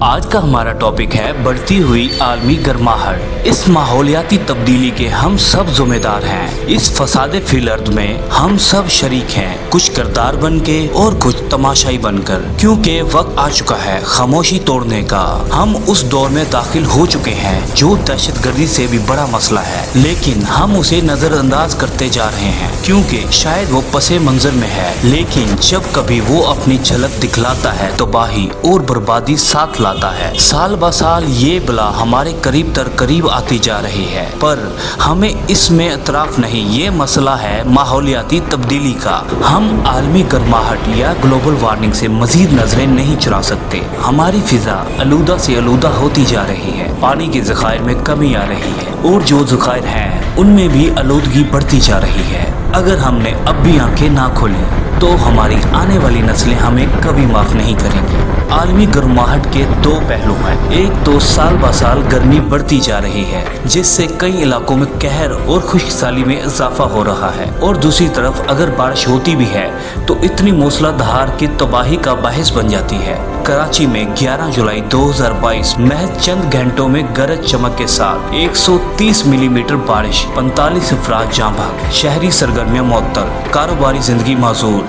آج کا ہمارا ٹاپک ہے بڑھتی ہوئی عالمی گرماہٹ۔ اس ماحولیاتی تبدیلی کے ہم سب ذمہ دار ہیں۔ اس فساد فی الارض میں ہم سب شریک ہیں، کچھ کردار بن کے اور کچھ تماشائی بن کر، کیونکہ وقت آ چکا ہے خاموشی توڑنے کا۔ ہم اس دور میں داخل ہو چکے ہیں جو دہشت گردی سے بھی بڑا مسئلہ ہے، لیکن ہم اسے نظر انداز کرتے جا رہے ہیں کیونکہ شاید وہ پس منظر میں ہے، لیکن جب کبھی وہ اپنی جھلک دکھلاتا ہے تو تباہی اور بربادی ساتھ لاتا ہے۔ سال بہ سال یہ بلا ہمارے قریب تر قریب آتی جا رہی ہے، پر ہمیں اس میں اعتراف نہیں۔ یہ مسئلہ ہے ماحولیاتی تبدیلی کا۔ ہم عالمی گرماہٹ یا گلوبل وارمنگ سے مزید نظریں نہیں چرا سکتے۔ ہماری فضا آلودہ سے آلودہ ہوتی جا رہی ہے، پانی کے ذخائر میں کمی آ رہی ہے اور جو ذخائر ہیں ان میں بھی آلودگی بڑھتی جا رہی ہے۔ اگر ہم نے اب بھی آنکھیں نہ کھولیں تو ہماری آنے والی نسلیں ہمیں کبھی معاف نہیں کریں گی۔ عالمی گرماہٹ کے دو پہلو ہیں۔ ایک تو سال بہ سال گرمی بڑھتی جا رہی ہے جس سے کئی علاقوں میں قہر اور خشک سالی میں اضافہ ہو رہا ہے، اور دوسری طرف اگر بارش ہوتی بھی ہے تو اتنی موسلا دھار کی تباہی کا باعث بن جاتی ہے۔ کراچی میں 11 جولائی 2022 محض چند گھنٹوں میں گرج چمک کے ساتھ 130 ملی میٹر بارش، 45 افراد جاں بحق، شہری سرگرمیاں معطل، کاروباری زندگی معذور،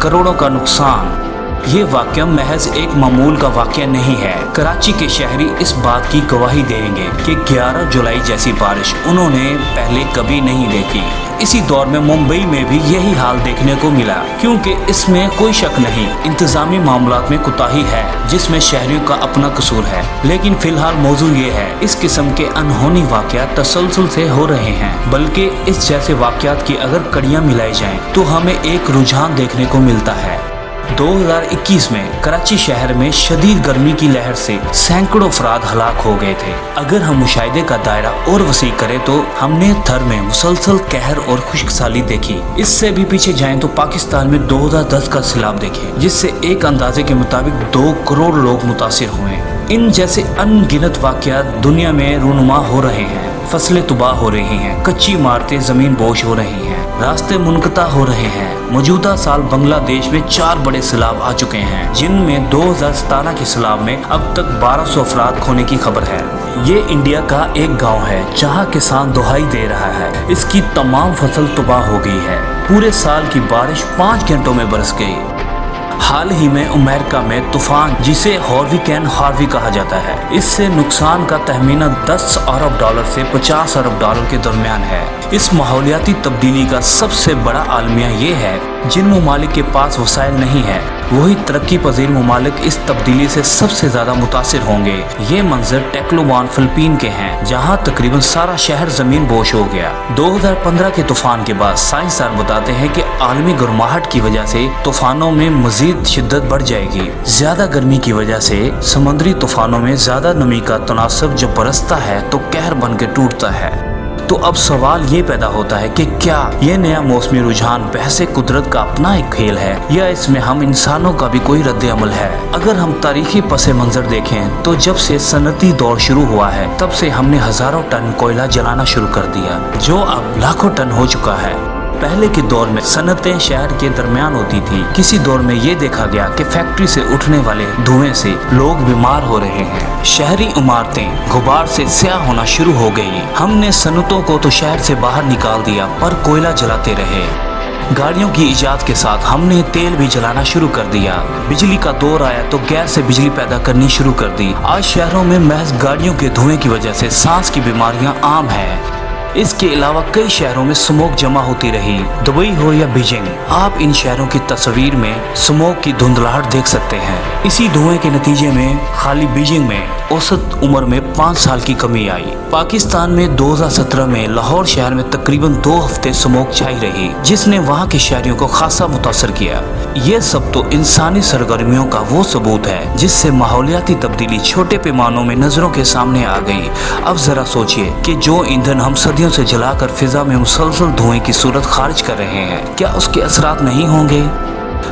کروڑوں کا نقصان۔ یہ واقعہ محض ایک معمول کا واقعہ نہیں ہے۔ کراچی کے شہری اس بات کی گواہی دیں گے کہ 11 جولائی جیسی بارش انہوں نے پہلے کبھی نہیں دیکھی۔ اسی دور میں ممبئی میں بھی یہی حال دیکھنے کو ملا، کیونکہ اس میں کوئی شک نہیں انتظامی معاملات میں کوتاہی ہے جس میں شہریوں کا اپنا قصور ہے۔ لیکن فی الحال موضوع یہ ہے اس قسم کے انہونی واقعات تسلسل سے ہو رہے ہیں، بلکہ اس جیسے واقعات کی اگر کڑیاں ملائی جائیں تو ہمیں ایک رجحان دیکھنے کو ملتا ہے۔ 2021 میں کراچی شہر میں شدید گرمی کی لہر سے سینکڑوں افراد ہلاک ہو گئے تھے۔ اگر ہم مشاہدے کا دائرہ اور وسیع کریں تو ہم نے تھر میں مسلسل قہر اور خشک سالی دیکھی۔ اس سے بھی پیچھے جائیں تو پاکستان میں 2010 کا سیلاب دیکھیں جس سے ایک اندازے کے مطابق 2 کروڑ لوگ متاثر ہوئے۔ ان جیسے ان گنت واقعات دنیا میں رونما ہو رہے ہیں۔ فصلیں تباہ ہو رہی ہیں، کچی عمارتیں زمین بوش ہو رہی ہیں، راستے منقطع ہو رہے ہیں۔ موجودہ سال بنگلہ دیش میں 4 بڑے سیلاب آ چکے ہیں، جن میں 2017 کے سیلاب میں اب تک 1200 افراد کھونے کی خبر ہے۔ یہ انڈیا کا ایک گاؤں ہے جہاں کسان دہائی دے رہا ہے، اس کی تمام فصل تباہ ہو گئی ہے۔ پورے سال کی بارش 5 گھنٹوں میں برس گئی۔ حال ہی میں امریکہ میں طوفان جسے ہریکین ہاروی کہا جاتا ہے، اس سے نقصان کا تخمینہ $10 ارب سے $50 ارب کے درمیان ہے۔ اس ماحولیاتی تبدیلی کا سب سے بڑا عالمیہ یہ ہے جن ممالک کے پاس وسائل نہیں ہے وہی ترقی پذیر ممالک اس تبدیلی سے سب سے زیادہ متاثر ہوں گے۔ یہ منظر ٹیکلوان فلپین کے ہیں جہاں تقریباً سارا شہر زمین بوش ہو گیا۔ 2015 کے طوفان کے بعد سائنسدان بتاتے ہیں کہ عالمی گرماہٹ کی وجہ سے طوفانوں میں مزید شدت بڑھ جائے گی۔ زیادہ گرمی کی وجہ سے سمندری طوفانوں میں زیادہ نمی کا تناسب جب برستا ہے تو قہر بن کے ٹوٹتا ہے۔ تو اب سوال یہ پیدا ہوتا ہے کہ کیا یہ نیا موسمی رجحان بحث قدرت کا اپنا ایک کھیل ہے یا اس میں ہم انسانوں کا بھی کوئی رد عمل ہے؟ اگر ہم تاریخی پس منظر دیکھیں تو جب سے صنعتی دور شروع ہوا ہے تب سے ہم نے ہزاروں ٹن کوئلہ جلانا شروع کر دیا جو اب لاکھوں ٹن ہو چکا ہے۔ پہلے کے دور میں صنعتیں شہر کے درمیان ہوتی تھی۔ کسی دور میں یہ دیکھا گیا کہ فیکٹری سے اٹھنے والے دھوئیں سے لوگ بیمار ہو رہے ہیں، شہری عمارتیں غبار سے سیاہ ہونا شروع ہو گئی۔ ہم نے صنعتوں کو تو شہر سے باہر نکال دیا پر کوئلہ جلاتے رہے۔ گاڑیوں کی ایجاد کے ساتھ ہم نے تیل بھی جلانا شروع کر دیا۔ بجلی کا دور آیا تو گیس سے بجلی پیدا کرنی شروع کر دی۔ آج شہروں میں محض گاڑیوں کے دھوئیں کی وجہ سے سانس کی بیماریاں عام ہیں۔ اس کے علاوہ کئی شہروں میں سموک جمع ہوتی رہی، دبئی ہو یا بیجنگ۔ آپ ان شہروں کی تصویر میں سموک کی دھندلاہٹ دیکھ سکتے ہیں۔ اسی دھوئیں کے نتیجے میں خالی بیجنگ میں اوسط عمر میں 5 سال کی کمی آئی۔ پاکستان میں 2017 میں لاہور شہر میں تقریباً 2 ہفتے سموک چھائی رہی جس نے وہاں کے شہریوں کو خاصا متاثر کیا۔ یہ سب تو انسانی سرگرمیوں کا وہ ثبوت ہے جس سے ماحولیاتی تبدیلی چھوٹے پیمانوں میں نظروں کے سامنے آ گئی۔ اب ذرا سوچئے کہ جو ایندھن ہم صدیوں سے جلا کر فضا میں مسلسل دھوئیں کی صورت خارج کر رہے ہیں، کیا اس کے اثرات نہیں ہوں گے؟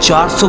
400